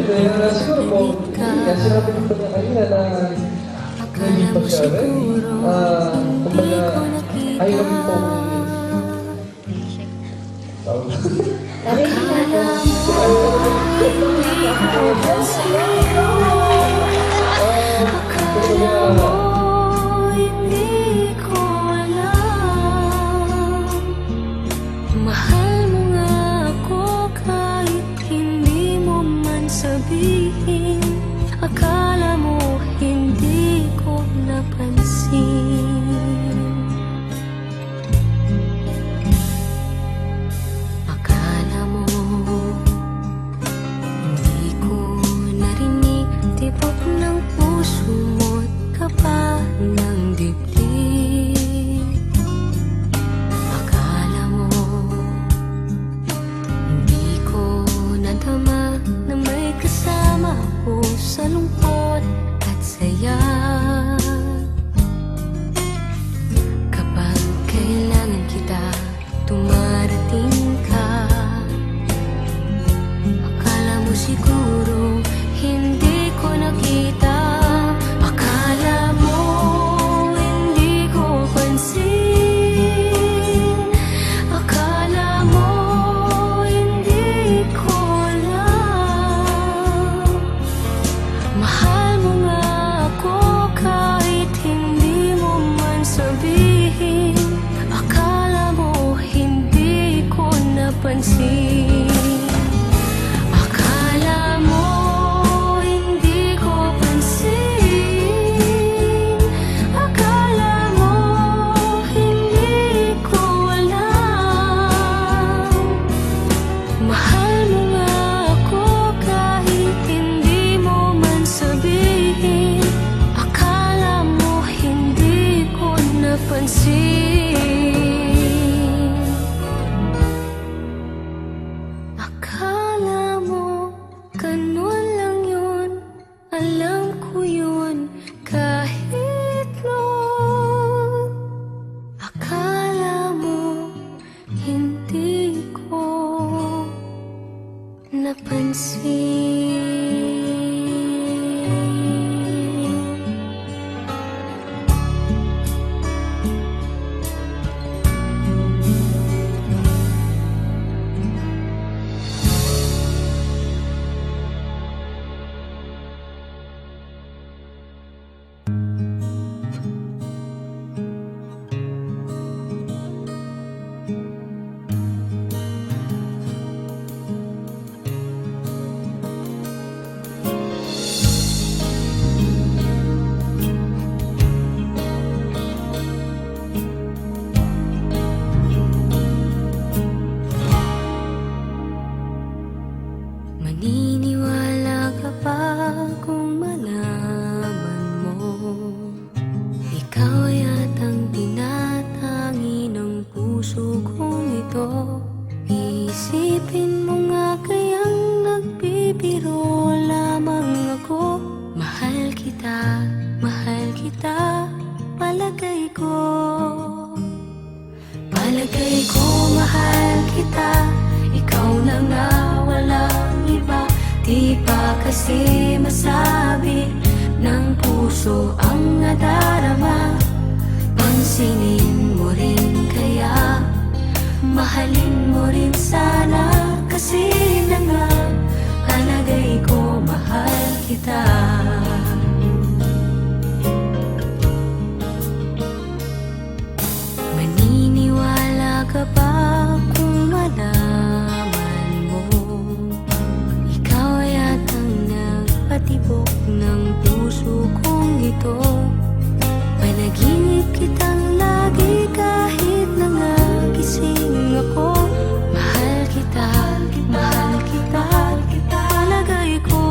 Kaya siguro po, kaya sinabi ko na kanina na hindi pa siya ready. Kumbaga, ayaw kami po mahal mo nga ako kahit hindi mo man sabihin. Akala mo hindi ko napansin. Akala mo hindi ko narinig tibok ng puso mo't kaba ng dibdib. Akala mo hindi ko nadama na may kasama ako sa lungkot at saya. Kapag kailangan kita, dumarating ka. Akala mo siguro hindi ko nakita. Akala mo hindi ko pansin. Akala mo hindi ko alam. Mahal mo nga ako kahit hindi mo man sabihin. Akala mo hindi ko napansin. Akala mo hindi ko pansin. Akala mo hindi ko alam. Mahal mo nga ako kahit hindi mo man sabihin. Akala mo hindi ko napansin. Akala mo ganun lang yun. Alam ko yun kahit noon. Akala mo hindi ko napansin. Maniniwala ka pa kung malaman mo ikaw yatang tinatangi ng puso kong ito. Isipin mo nga kayang nagbibiro lamang ako. Mahal kita, palagay ko. Palagay ko mahal kita. Ikaw na nga walang iba. Di pa kasi masabi ng puso ang nadarama. Pansinin mo rin kaya, mahalin mo rin sana. Kasi na nga palagay ko mahal kita. Maniniwala ka ba kung malaman mo ikaw yatang nagpatibok ng puso kong ito. Panaginip kitang lagi kahit nangagising ako. Mahal kita, palagay ko.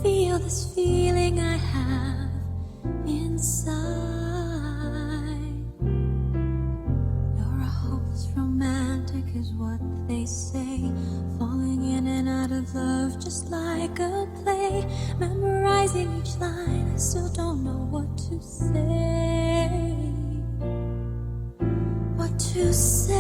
feel this feeling I have inside. You're a hopeless romantic is what they say, falling in and out of love just like a play, memorizing each line, I still don't know what to say. What to say?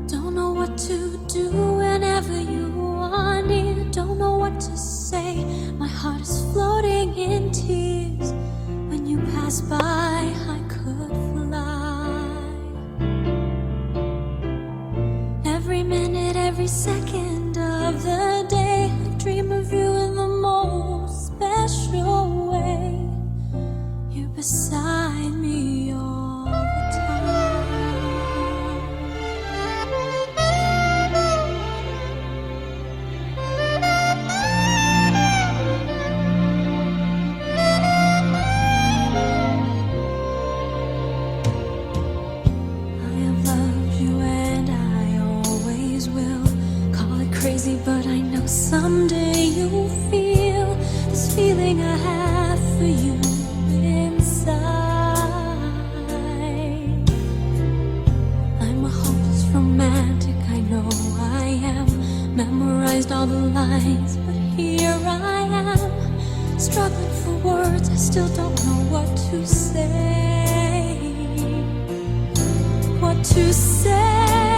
Don't know what to do whenever you are near. Don't know what to say. My heart is floating in tears. When you pass by, I could fly. Every minute, every second of the day, I dream of you in the most special way. You're beside me all the time. I have loved you and I always will. Call it crazy, but I know someday you'll feel this feeling I have for you inside. I'm a hopeless romantic, I know I am. Memorized all the lines, but here I am, struggling for words, I still don't know what to say. What to say?